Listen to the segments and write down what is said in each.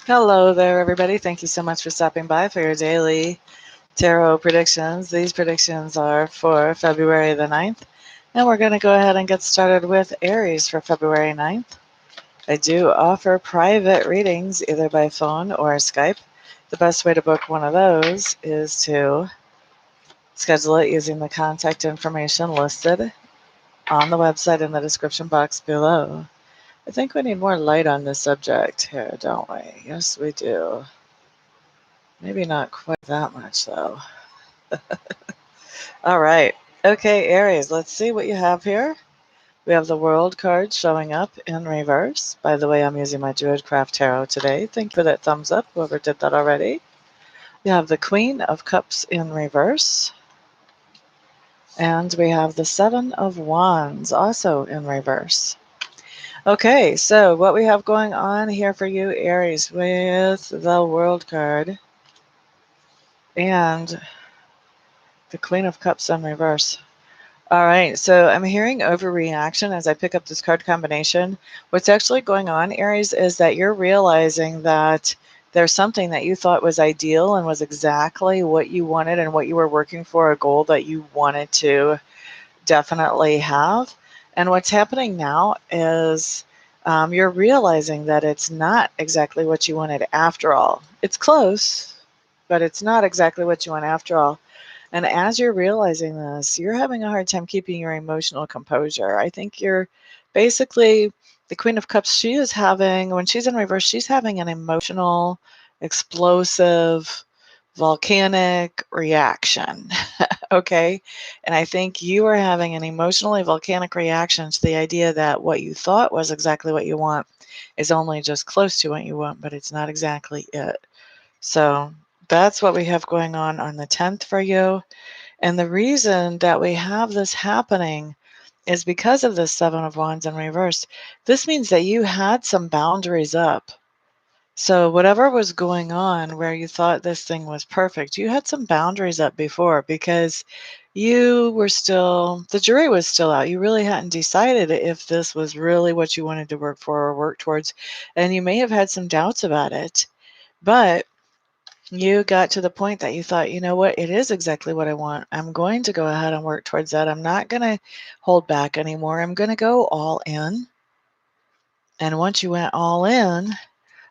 Hello there, everybody. Thank you so much for stopping by for your daily tarot predictions. These predictions are for February the 9th, and we're going to go ahead and get started with Aries for February 9th. I do offer private readings either by phone or Skype. The best way to book one of those is to schedule it using the contact information listed on the website in the description box below. I think we need more light on this subject here, don't we? Yes, we do. Maybe not quite that much, though. All right. Okay, Aries, let's see what you have here. We have the World card showing up in reverse. By the way, I'm using my Druidcraft Tarot today. Thank you for that thumbs up, whoever did that already. We have the Queen of Cups in reverse. And we have the Seven of Wands also in reverse. Okay, so what we have going on here for you, Aries, with the World card and the Queen of Cups in reverse. All right, so I'm hearing overreaction as I pick up this card combination. What's actually going on, Aries, is that you're realizing that there's something that you thought was ideal and was exactly what you wanted and what you were working for, a goal that you wanted to definitely have. And what's happening now is you're realizing that it's not exactly what you wanted after all. It's close, but it's not exactly what you want after all. And as you're realizing this, you're having a hard time keeping your emotional composure. I think you're basically the Queen of Cups. She is having, when she's in reverse, she's having an emotional, explosive, volcanic reaction. Okay. And I think you are having an emotionally volcanic reaction to the idea that what you thought was exactly what you want is only just close to what you want, but it's not exactly it. So that's what we have going on the 10th for you. And the reason that we have this happening is because of the Seven of Wands in reverse. This means that you had some boundaries up. So whatever was going on where you thought this thing was perfect, you had some boundaries up before because you were still, the jury was still out. You really hadn't decided if this was really what you wanted to work for or work towards. And you may have had some doubts about it. But you got to the point that you thought, you know what, it is exactly what I want. I'm going to go ahead and work towards that. I'm not going to hold back anymore. I'm going to go all in. And once you went all in,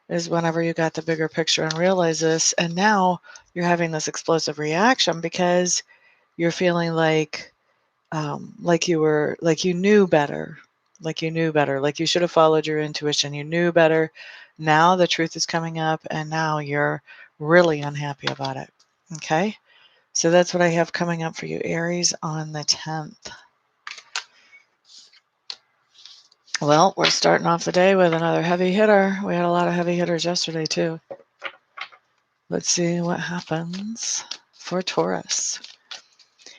is whenever you got the bigger picture and realized this. And now you're having this explosive reaction because you're feeling like you were, like you knew better, like you knew better, like you should have followed your intuition. You knew better. Now the truth is coming up, and now you're really unhappy about it. Okay. So that's what I have coming up for you, Aries, on the 10th. Well, we're starting off the day with another heavy hitter. We had a lot of heavy hitters yesterday, too. Let's see what happens for Taurus.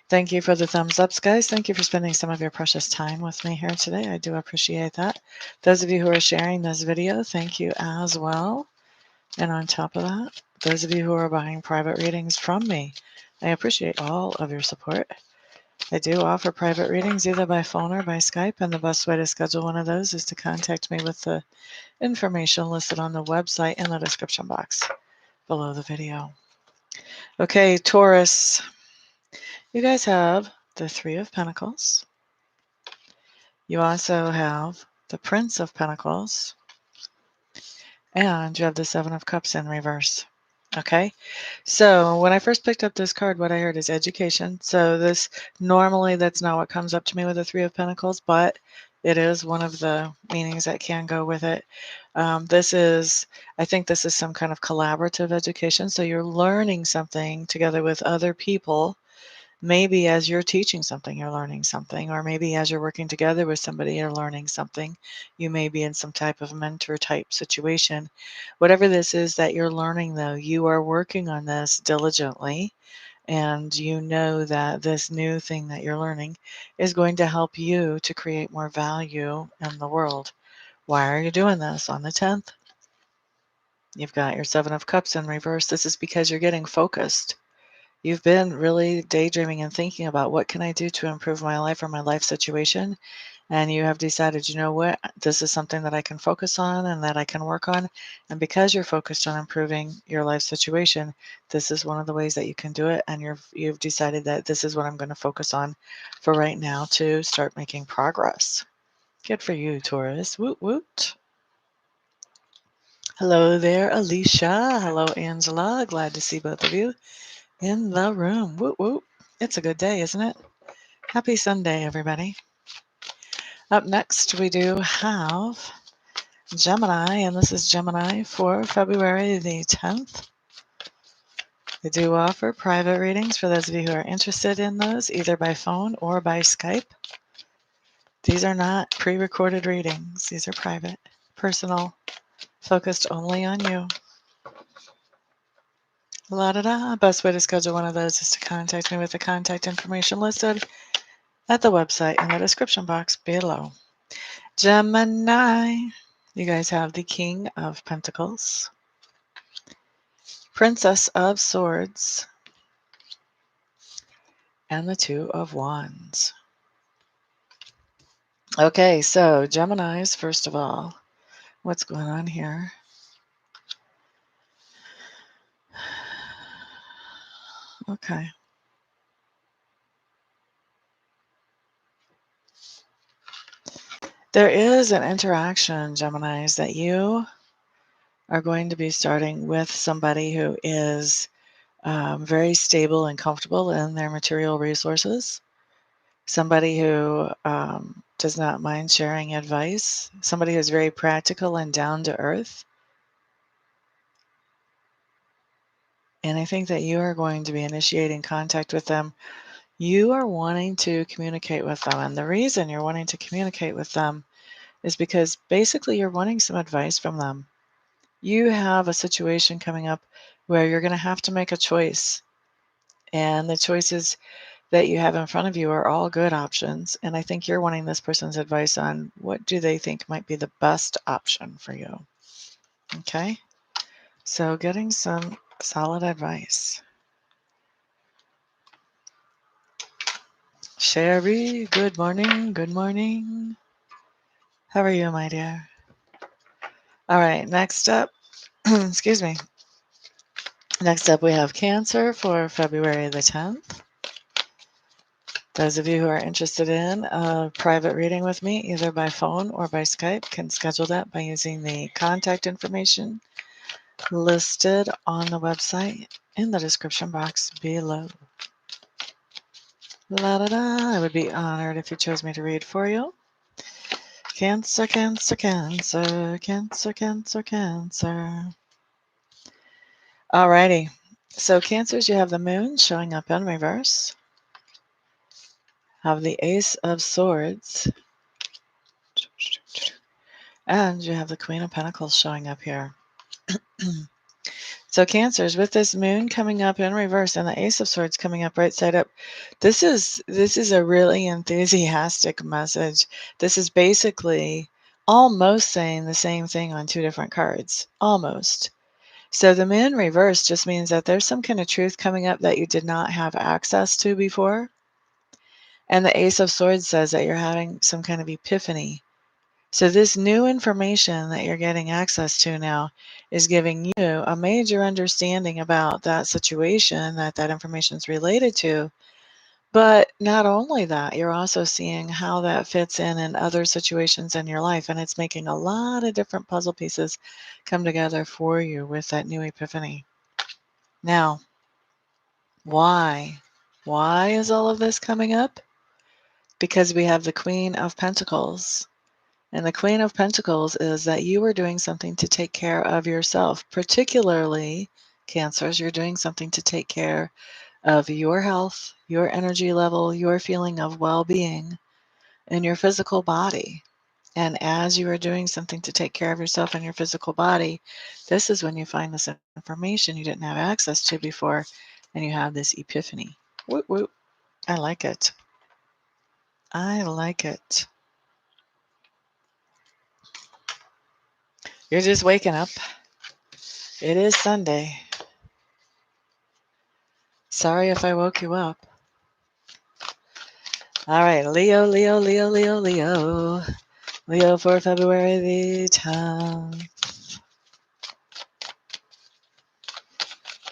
Thank you for the thumbs ups, guys. Thank you for spending some of your precious time with me here today. I do appreciate that. Those of you who are sharing this video, thank you as well. And on top of that, those of you who are buying private readings from me, I appreciate all of your support. I do offer private readings either by phone or by Skype, and the best way to schedule one of those is to contact me with the information listed on the website in the description box below the video. Okay, Taurus, you guys have the Three of Pentacles. You also have the Prince of Pentacles, and you have the Seven of Cups in reverse. Okay, so when I first picked up this card, what I heard is education. So this, normally that's not what comes up to me with the Three of Pentacles, but it is one of the meanings that can go with it. I think this is some kind of collaborative education. So you're learning something together with other people. Maybe as you're teaching something, you're learning something, or maybe as you're working together with somebody, you're learning something. You may be in some type of mentor type situation. Whatever this is that you're learning, though, you are working on this diligently, and you know that this new thing that you're learning is going to help you to create more value in the world. Why are you doing this on the 10th? You've got your Seven of Cups in reverse. This is because you're getting focused. You've been really daydreaming and thinking about what can I do to improve my life or my life situation. and you have decided, you know what, this is something that I can focus on and that I can work on. And because you're focused on improving your life situation, this is one of the ways that you can do it. And you've decided that this is what I'm going to focus on for right now to start making progress. Good for you, Taurus. Woot woot. Hello there, Alicia. Hello, Angela. Glad to see both of you in the room. Woot woot. It's a good day, isn't it? Happy Sunday, everybody. Up next, we do have Gemini, and this is Gemini for February the 10th. I do offer private readings for those of you who are interested in those, either by phone or by Skype. These are not pre-recorded readings. These are private, personal, focused only on you. La-da-da. Best way to schedule one of those is to contact me with the contact information listed at the website in the description box below. Gemini, you guys have the King of Pentacles, Princess of Swords, and the Two of Wands. Okay, so Geminis, first of all, what's going on here? Okay. There is an interaction, Geminis, that you are going to be starting with somebody who is very stable and comfortable in their material resources, somebody who does not mind sharing advice, somebody who's very practical and down to earth. And I think that you are going to be initiating contact with them. You are wanting to communicate with them. And the reason you're wanting to communicate with them is because basically you're wanting some advice from them. You have a situation coming up where you're going to have to make a choice. And the choices that you have in front of you are all good options. And I think you're wanting this person's advice on what do they think might be the best option for you. Okay? So getting some solid advice. Sherry, good morning. Good morning. How are you, my dear? All right, next up, excuse me. Next up, we have Cancer for February the 10th. Those of you who are interested in a private reading with me, either by phone or by Skype, can schedule that by using the contact information listed on the website in the description box below. La da da, I would be honored if you chose me to read for you. Cancer, Cancer, Cancer, Cancer, Cancer, Cancer. Alrighty, so Cancers, you have the Moon showing up in reverse, have the Ace of Swords, and you have the Queen of Pentacles showing up here. So Cancers, with this Moon coming up in reverse and the Ace of Swords coming up right side up, this is a really enthusiastic message. This is basically almost saying the same thing on two different cards. Almost. So the Moon reverse just means that there's some kind of truth coming up that you did not have access to before. And the Ace of Swords says that you're having some kind of epiphany. So this new information that you're getting access to now is giving you a major understanding about that situation that information is related to. But not only that, you're also seeing how that fits in other situations in your life. And it's making a lot of different puzzle pieces come together for you with that new epiphany. Now, why? Why is all of this coming up? Because we have the Queen of Pentacles. And the Queen of Pentacles is that you are doing something to take care of yourself. Particularly, Cancers, you're doing something to take care of your health, your energy level, your feeling of well-being in your physical body. And as you are doing something to take care of yourself and your physical body, this is when you find this information you didn't have access to before, and you have this epiphany. Whoop, whoop. I like it. I like it. You're just waking up. It is Sunday. Sorry if I woke you up. All right, Leo, Leo, Leo, Leo, Leo. Leo for February the 10th.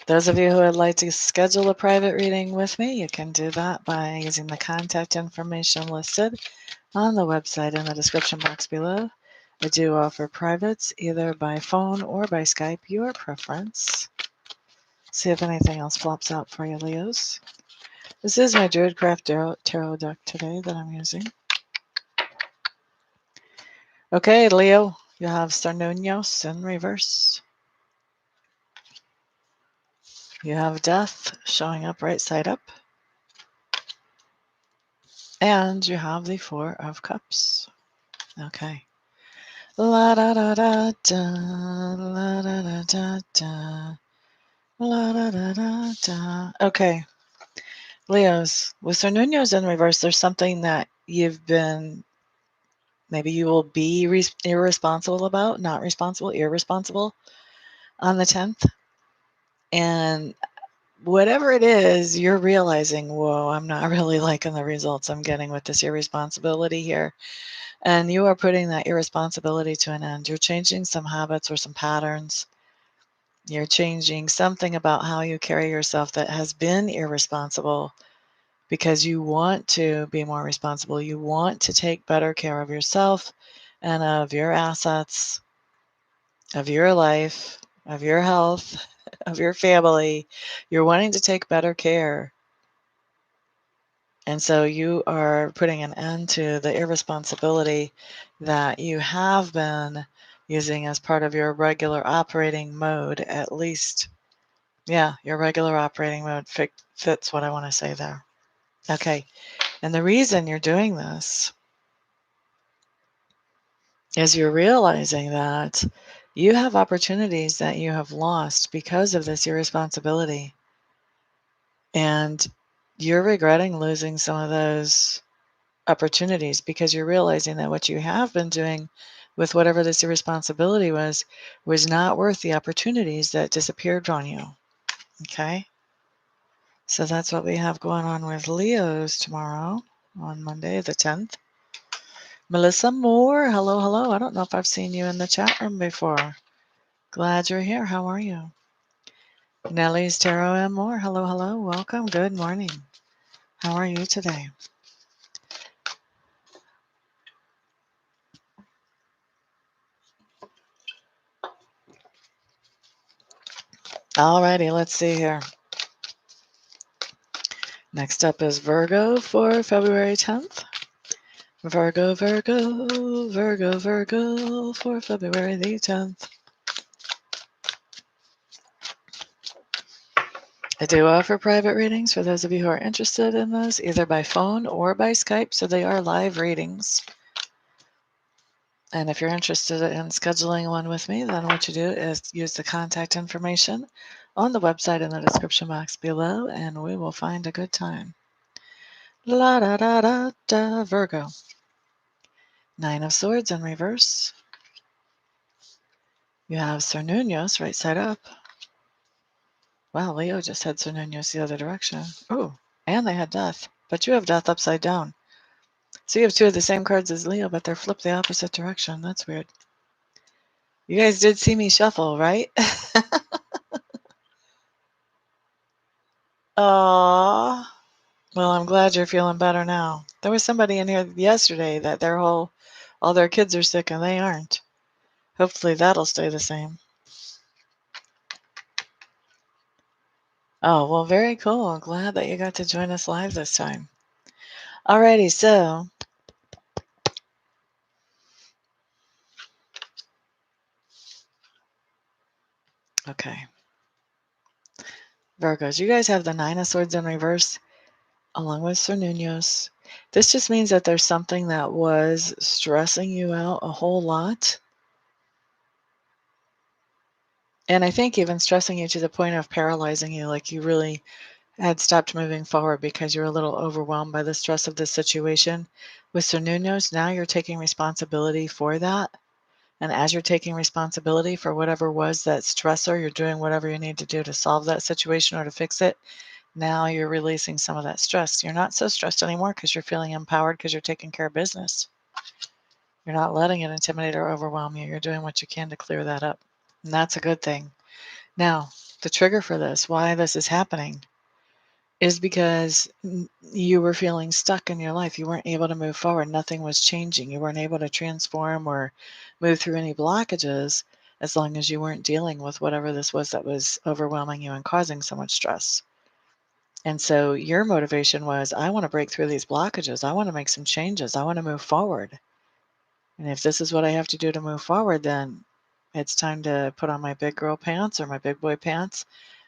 Those of you who would like to schedule a private reading with me, you can do that by using the contact information listed on the website in the description box below. I do offer privates either by phone or by Skype, your preference. See if anything else flops out for you, Leos. This is my Druidcraft Tarot deck today that I'm using. Okay, Leo, you have Sarnunios in reverse. You have Death showing up right side up. And you have the Four of Cups. Okay. La da da da da, la da da da da, la da da da da. Okay. Leos, with Sarnunios in reverse, there's something that maybe you will be irresponsible about, not responsible, irresponsible on the 10th. And whatever it is, you're realizing, whoa, I'm not really liking the results I'm getting with this irresponsibility here. And you are putting that irresponsibility to an end. You're changing some habits or some patterns. You're changing something about how you carry yourself that has been irresponsible because you want to be more responsible. You want to take better care of yourself and of your assets, of your life, of your health, of your family. You're wanting to take better care. And so you are putting an end to the irresponsibility that you have been using as part of your regular operating mode, at least. Yeah, your regular operating mode fits what I want to say there. Okay. And the reason you're doing this is you're realizing that you have opportunities that you have lost because of this irresponsibility. And you're regretting losing some of those opportunities because you're realizing that what you have been doing with whatever this irresponsibility was not worth the opportunities that disappeared on you. Okay? So that's what we have going on with Leos tomorrow on Monday, the 10th. Melissa Moore, hello, hello. I don't know if I've seen you in the chat room before. Glad you're here. How are you? Nellie's Tarot and More, hello, hello. Welcome. Good morning. How are you today? Alrighty, let's see here. Next up is Virgo for February 10th. Virgo, Virgo, Virgo, Virgo for February the 10th. I do offer private readings for those of you who are interested in those, either by phone or by Skype, so they are live readings. And if you're interested in scheduling one with me, then what you do is use the contact information on the website in the description box below, and we will find a good time. La da da da da, Virgo. Nine of Swords in reverse. You have Cernunnos right side up. Wow, Leo just had Cernunnos the other direction. Oh, and they had Death, but you have Death upside down. So you have two of the same cards as Leo, but they're flipped the opposite direction. That's weird. You guys did see me shuffle, right? Aww. Well, I'm glad you're feeling better now. There was somebody in here yesterday that all their kids are sick and they aren't. Hopefully that'll stay the same. Oh, well, very cool. Glad that you got to join us live this time. Alrighty, so okay. Virgos, you guys have the Nine of Swords in reverse along with Cernunnos. This just means that there's something that was stressing you out a whole lot. And I think even stressing you to the point of paralyzing you, like you really had stopped moving forward because you're a little overwhelmed by the stress of this situation. With Cernunnos, now you're taking responsibility for that. And as you're taking responsibility for whatever was that stressor, you're doing whatever you need to do to solve that situation or to fix it. Now you're releasing some of that stress. You're not so stressed anymore because you're feeling empowered because you're taking care of business. You're not letting it intimidate or overwhelm you. You're doing what you can to clear that up. And that's a good thing. Now, the trigger for this, why this is happening, is because you were feeling stuck in your life. You weren't able to move forward. Nothing was changing. You weren't able to transform or move through any blockages as long as you weren't dealing with whatever this was that was overwhelming you and causing so much stress. And so your motivation was, I want to break through these blockages. I want to make some changes. I want to move forward. And if this is what I have to do to move forward, then it's time to put on my big girl pants or my big boy pants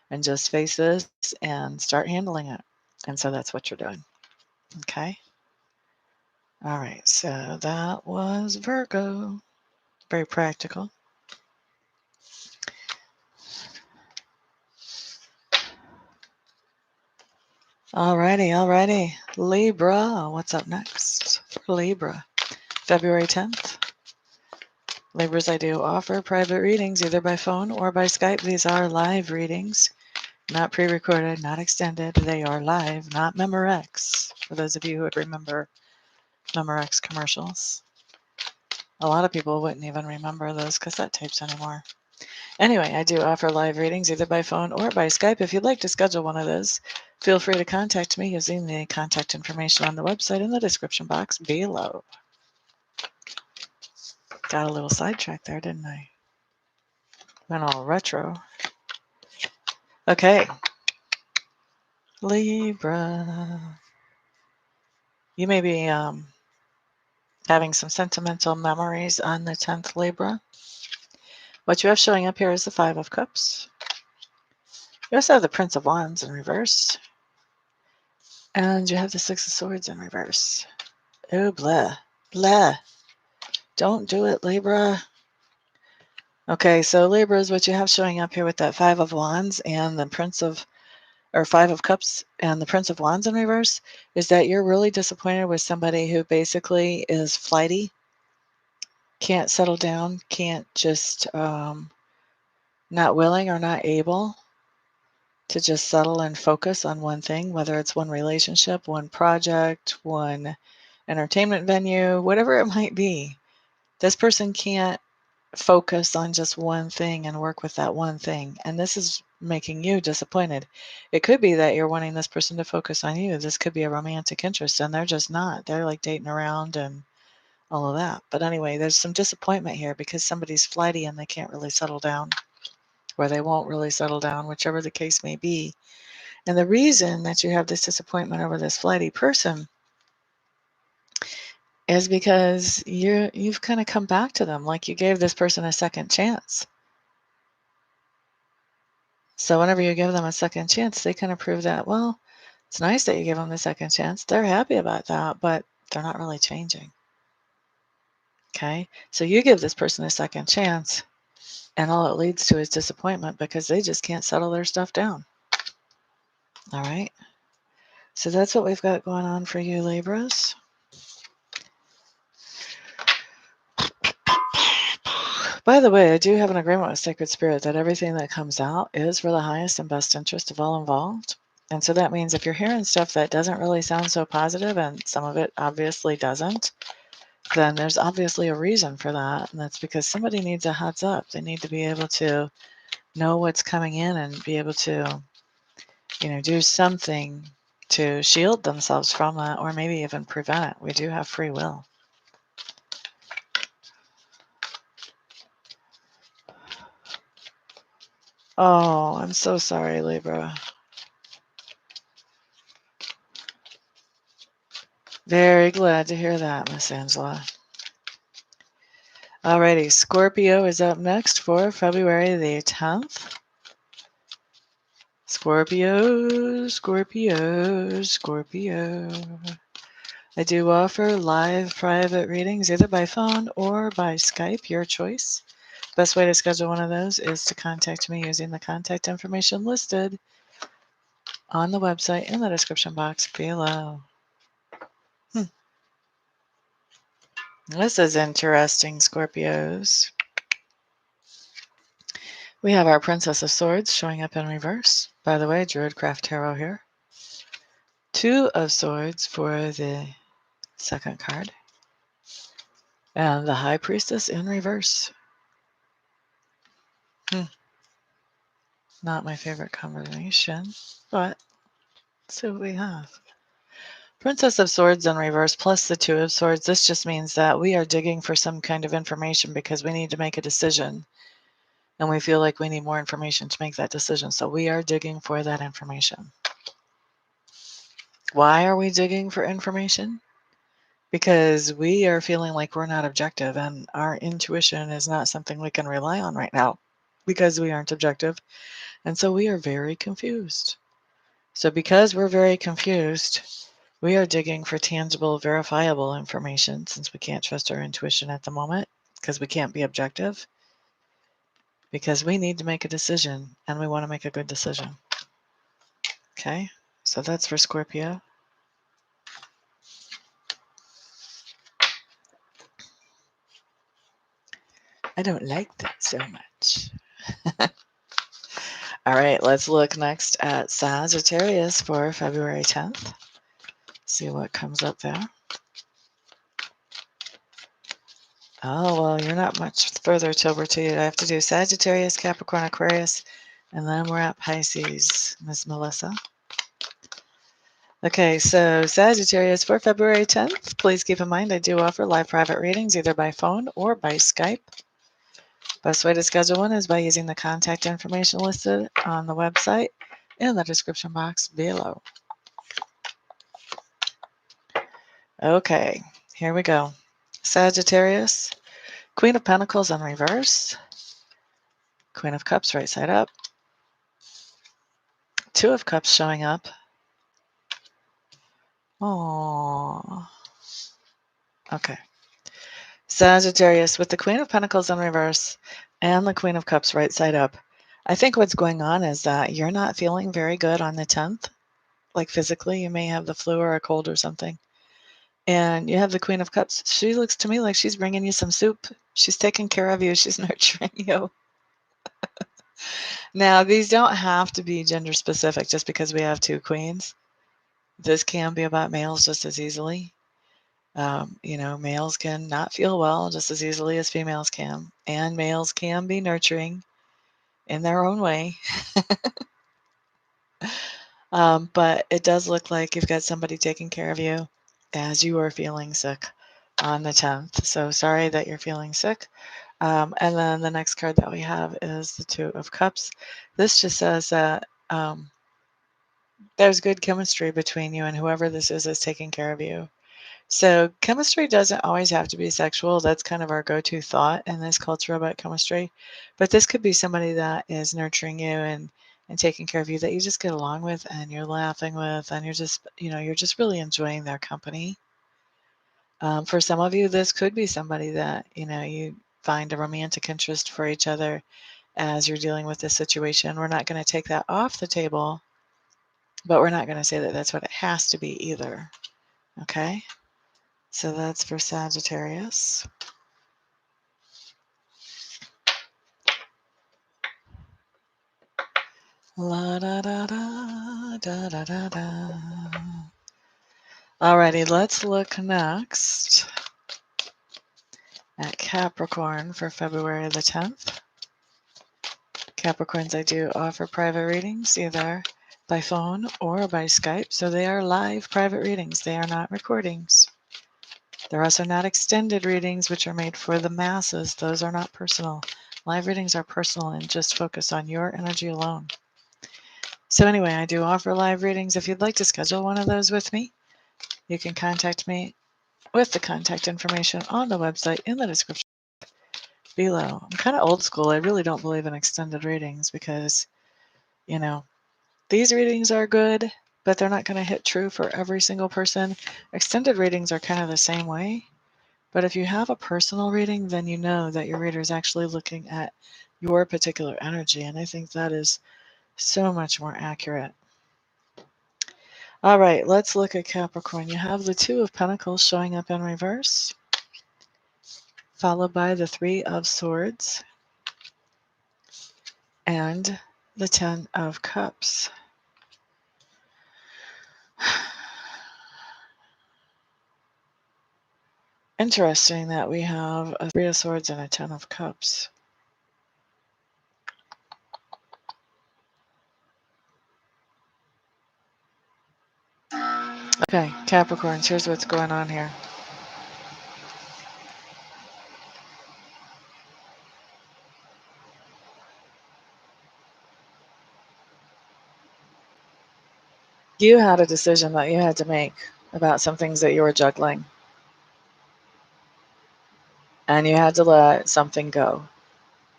and just face this and start handling it. And so that's what you're doing. Okay. All right. So that was Virgo. Very practical. Alrighty. Libra. What's up next for Libra? February 10th. Libras, I do offer private readings either by phone or by Skype. These are live readings, not pre-recorded, not extended. They are live, not Memorex, for those of you who would remember Memorex commercials. A lot of people wouldn't even remember those cassette tapes anymore. Anyway, I do offer live readings either by phone or by Skype. If you'd like to schedule one of those, feel free to contact me using the contact information on the website in the description box below. Got a little sidetracked there, didn't I? Went all retro. Okay. Libra. You may be having some sentimental memories on the 10th, Libra. What you have showing up here is the Five of Cups. You also have the Prince of Wands in reverse. And you have the Six of Swords in reverse. Oh, blah. Blah. Don't do it, Libra. Okay, so Libra is what you have showing up here with that Five of Wands and the Five of Cups and the Prince of Wands in reverse, is that you're really disappointed with somebody who basically is flighty, can't settle down, can't just, not willing or not able to just settle and focus on one thing, whether it's one relationship, one project, one entertainment venue, whatever it might be. This person can't focus on just one thing and work with that one thing. And this is making you disappointed. It could be that you're wanting this person to focus on you. This could be a romantic interest, and they're just not. They're like dating around and all of that. But anyway, there's some disappointment here because somebody's flighty and they can't really settle down, or they won't really settle down, whichever the case may be. And the reason that you have this disappointment over this flighty person is because you've kind of come back to them, like you gave this person a second chance. So whenever you give them a second chance, they kind of prove that, well, it's nice that you give them the second chance. They're happy about that, but they're not really changing. Okay? So you give this person a second chance, and all it leads to is disappointment because they just can't settle their stuff down. All right? So that's what we've got going on for you, Libras. By the way, I do have an agreement with Sacred Spirit that everything that comes out is for the highest and best interest of all involved. And so that means if you're hearing stuff that doesn't really sound so positive, and some of it obviously doesn't, then there's obviously a reason for that. And that's because somebody needs a heads up. They need to be able to know what's coming in and be able to, do something to shield themselves from that, or maybe even prevent it. We do have free will. Oh, I'm so sorry, Libra. Very glad to hear that, Miss Angela. Alrighty, Scorpio is up next for February the 10th. Scorpio. I do offer live private readings either by phone or by Skype, your choice. Best way to schedule one of those is to contact me using the contact information listed on the website in the description box below. This is interesting, Scorpios. We have our Princess of Swords showing up in reverse. By the way, Druidcraft Tarot here. Two of Swords for the second card. And the High Priestess in reverse. Not my favorite combination, but let's see what we have. Princess of Swords in reverse plus the Two of Swords. This just means that we are digging for some kind of information because we need to make a decision. And we feel like we need more information to make that decision. So we are digging for that information. Why are we digging for information? Because we are feeling like we're not objective and our intuition is not something we can rely on right now because we aren't objective. And so we are very confused. So because we're very confused, we are digging for tangible, verifiable information since we can't trust our intuition at the moment because we can't be objective. Because we need to make a decision and we want to make a good decision. Okay, so that's for Scorpio. I don't like that so much. All right, let's look next at Sagittarius for February 10th. See what comes up there. Oh, well, you're not much further till we're to you. I have to do Sagittarius, Capricorn, Aquarius, and then we're at Pisces, Miss Melissa. Okay, so Sagittarius for February 10th. Please keep in mind I do offer live private readings either by phone or by Skype. Best way to schedule one is by using the contact information listed on the website in the description box below. Okay, here we go. Sagittarius, Queen of Pentacles in reverse, Queen of Cups right side up, Two of Cups showing up. Oh, okay. Sagittarius with the Queen of Pentacles in reverse and the Queen of Cups right side up. I think what's going on is that you're not feeling very good on the 10th. Like physically, you may have the flu or a cold or something. And you have the Queen of Cups. She looks to me like she's bringing you some soup. She's taking care of you. She's nurturing you. Now, these don't have to be gender specific just because we have two queens. This can be about males just as easily. Males can not feel well just as easily as females can. And males can be nurturing in their own way. But it does look like you've got somebody taking care of you as you are feeling sick on the 10th. So sorry that you're feeling sick. And then the next card that we have is the Two of Cups. This just says that there's good chemistry between you and whoever this is taking care of you. So chemistry doesn't always have to be sexual. That's kind of our go-to thought in this culture about chemistry. But this could be somebody that is nurturing you and taking care of you that you just get along with and you're laughing with and you're just really enjoying their company. For some of you, this could be somebody that, you find a romantic interest for each other as you're dealing with this situation. We're not going to take that off the table, but we're not going to say that that's what it has to be either. Okay? So that's for Sagittarius. La da da da da da da da. Alrighty, let's look next at Capricorn for February the 10th. Capricorns, I do offer private readings either by phone or by Skype. So they are live private readings. They are not recordings. They're also not extended readings, which are made for the masses. Those are not personal. Live readings are personal and just focus on your energy alone. So anyway, I do offer live readings. If you'd like to schedule one of those with me, you can contact me with the contact information on the website in the description below. I'm kind of old school. I really don't believe in extended readings because, these readings are good, but they're not going to hit true for every single person. Extended readings are kind of the same way. But if you have a personal reading, then you know that your reader is actually looking at your particular energy. And I think that is so much more accurate. All right, let's look at Capricorn. You have the Two of Pentacles showing up in reverse, followed by the Three of Swords and the Ten of Cups. Interesting that we have a Three of Swords and a Ten of Cups. Okay, Capricorns, here's what's going on here. You had a decision that you had to make about some things that you were juggling. And you had to let something go.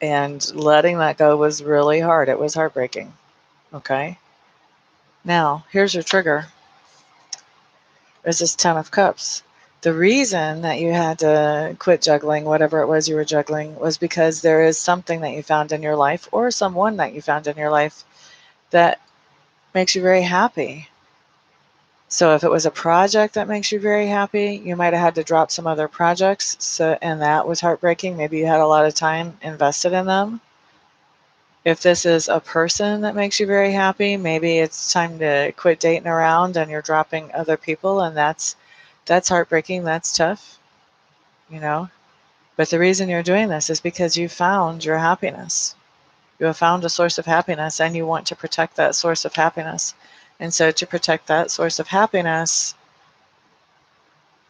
And letting that go was really hard. It was heartbreaking. Okay? Now, here's your trigger. Is this Ten of Cups. The reason that you had to quit juggling, whatever it was you were juggling, was because there is something that you found in your life or someone that you found in your life that makes you very happy. So if it was a project that makes you very happy, you might have had to drop some other projects, and that was heartbreaking. Maybe you had a lot of time invested in them. If this is a person that makes you very happy, maybe it's time to quit dating around and you're dropping other people, and that's heartbreaking. That's tough, you know. But the reason you're doing this is because you found your happiness. You have found a source of happiness and you want to protect that source of happiness. And so to protect that source of happiness,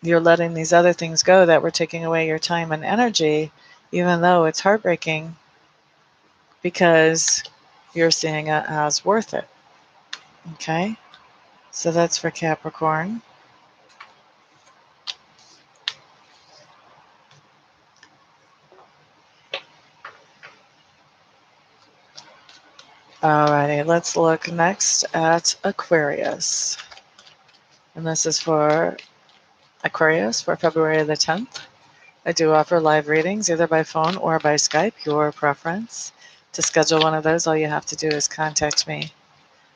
you're letting these other things go that were taking away your time and energy, even though it's heartbreaking, because you're seeing it as worth it. Okay? So that's for Capricorn. Alrighty, let's look next at Aquarius. And this is for Aquarius for February the 10th. I do offer live readings either by phone or by Skype, your preference. To schedule one of those, all you have to do is contact me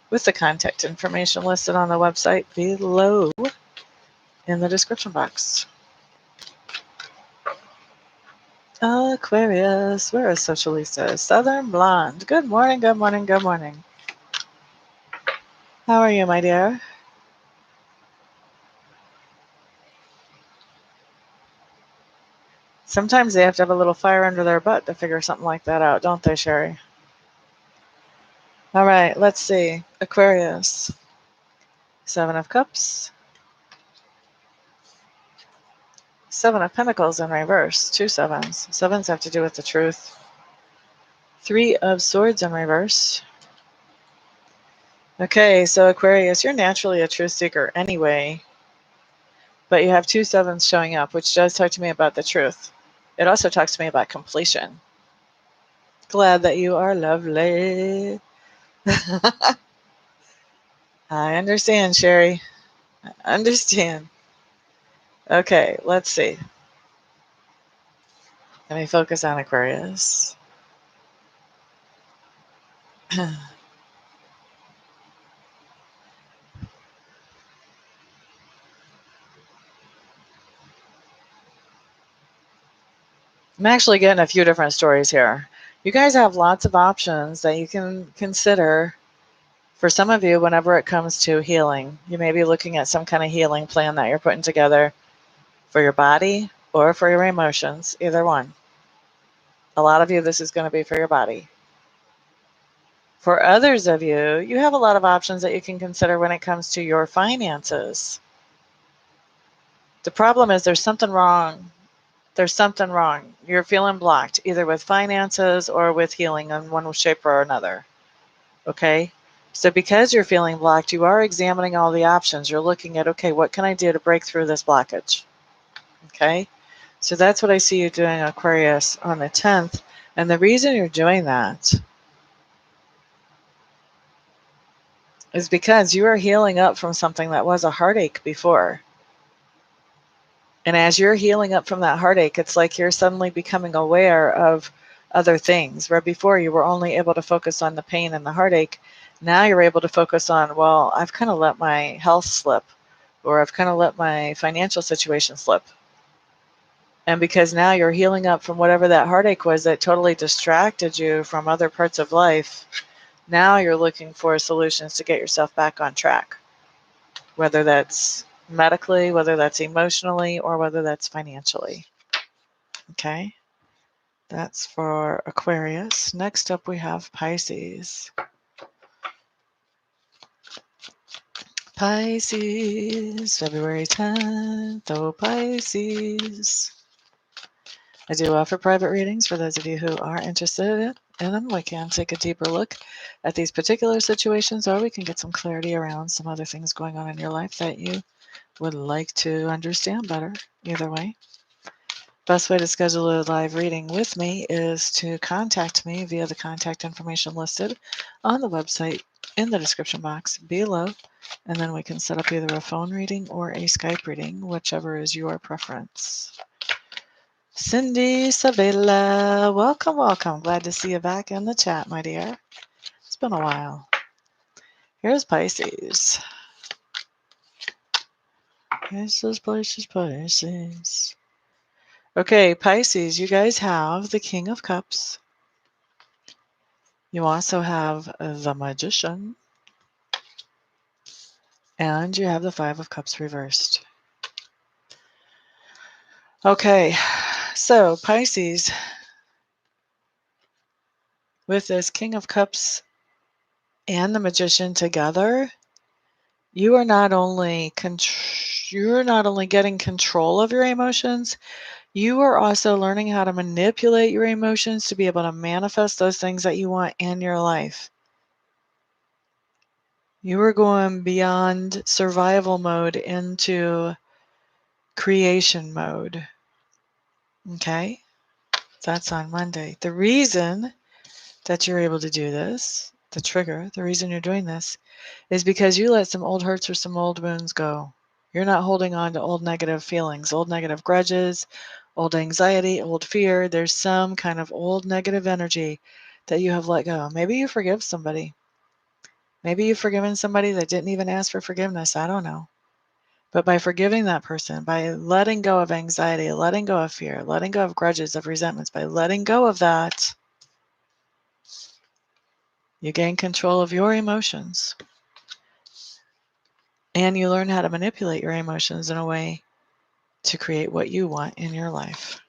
with the contact information listed on the website below in the description box. Aquarius, where is Socialista? Southern Blonde. Good morning, good morning, good morning. How are you, my dear? Sometimes they have to have a little fire under their butt to figure something like that out, don't they, Sherry? All right, let's see. Aquarius. Seven of Cups. Seven of Pentacles in reverse. Two sevens. Sevens have to do with the truth. Three of Swords in reverse. Okay, so Aquarius, you're naturally a truth seeker anyway, but you have two sevens showing up, which does talk to me about the truth. It also talks to me about completion. Glad that you are lovely. I understand, Sherry. I understand. Okay, let's see. Let me focus on Aquarius. I'm actually getting a few different stories here. You guys have lots of options that you can consider. For some of you, whenever it comes to healing, you may be looking at some kind of healing plan that you're putting together for your body or for your emotions, either one. A lot of you, this is going to be for your body. For others of you, you have a lot of options that you can consider when it comes to your finances. The problem is there's something wrong. There's something wrong. You're feeling blocked, either with finances or with healing in one shape or another. Okay? So because you're feeling blocked, you are examining all the options. You're looking at, okay, what can I do to break through this blockage? Okay? So that's what I see you doing, Aquarius, on the 10th. And the reason you're doing that is because you are healing up from something that was a heartache before. And as you're healing up from that heartache, it's like you're suddenly becoming aware of other things, where before you were only able to focus on the pain and the heartache. Now you're able to focus on, well, I've kind of let my health slip, or I've kind of let my financial situation slip. And because now you're healing up from whatever that heartache was that totally distracted you from other parts of life, now you're looking for solutions to get yourself back on track. Whether that's medically, whether that's emotionally, or whether that's financially. Okay, that's for Aquarius. Next up, we have Pisces. Pisces, February 10th. Oh, Pisces. I do offer private readings for those of you who are interested in them. We can take a deeper look at these particular situations, or we can get some clarity around some other things going on in your life that you would like to understand better. Either way. Best way to schedule a live reading with me is to contact me via the contact information listed on the website in the description box below, and then we can set up either a phone reading or a Skype reading, whichever is your preference. Cindy Savella, welcome, welcome. Glad to see you back in the chat, my dear. It's been a while. Here's Pisces. Pisces, Pisces, Pisces. Okay, Pisces, you guys have the King of Cups. You also have the Magician. And you have the Five of Cups reversed. Okay, so Pisces, with this King of Cups and the Magician together, you are not only getting control of your emotions, you are also learning how to manipulate your emotions to be able to manifest those things that you want in your life. You are going beyond survival mode into creation mode. Okay? That's on Monday. The reason that you're able to do this, the reason you're doing this, is because you let some old hurts or some old wounds go. You're not holding on to old negative feelings, old negative grudges, old anxiety, old fear. There's some kind of old negative energy that you have let go. Maybe you forgive somebody. Maybe you've forgiven somebody that didn't even ask for forgiveness. I don't know. But by forgiving that person, by letting go of anxiety, letting go of fear, letting go of grudges, of resentments, by letting go of that, you gain control of your emotions. And you learn how to manipulate your emotions in a way to create what you want in your life.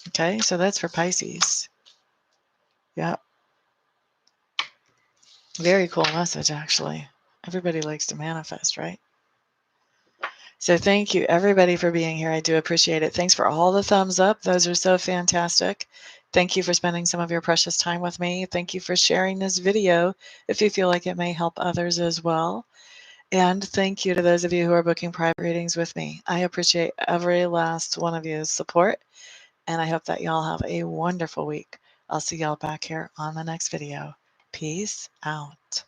Okay, so that's for Pisces. Yeah. Very cool message, actually. Everybody likes to manifest, right? So thank you, everybody, for being here. I do appreciate it. Thanks for all the thumbs up. Those are so fantastic. Thank you for spending some of your precious time with me. Thank you for sharing this video if you feel like it may help others as well. And thank you to those of you who are booking private readings with me. I appreciate every last one of you's support, and I hope that y'all have a wonderful week. I'll see y'all back here on the next video. Peace out.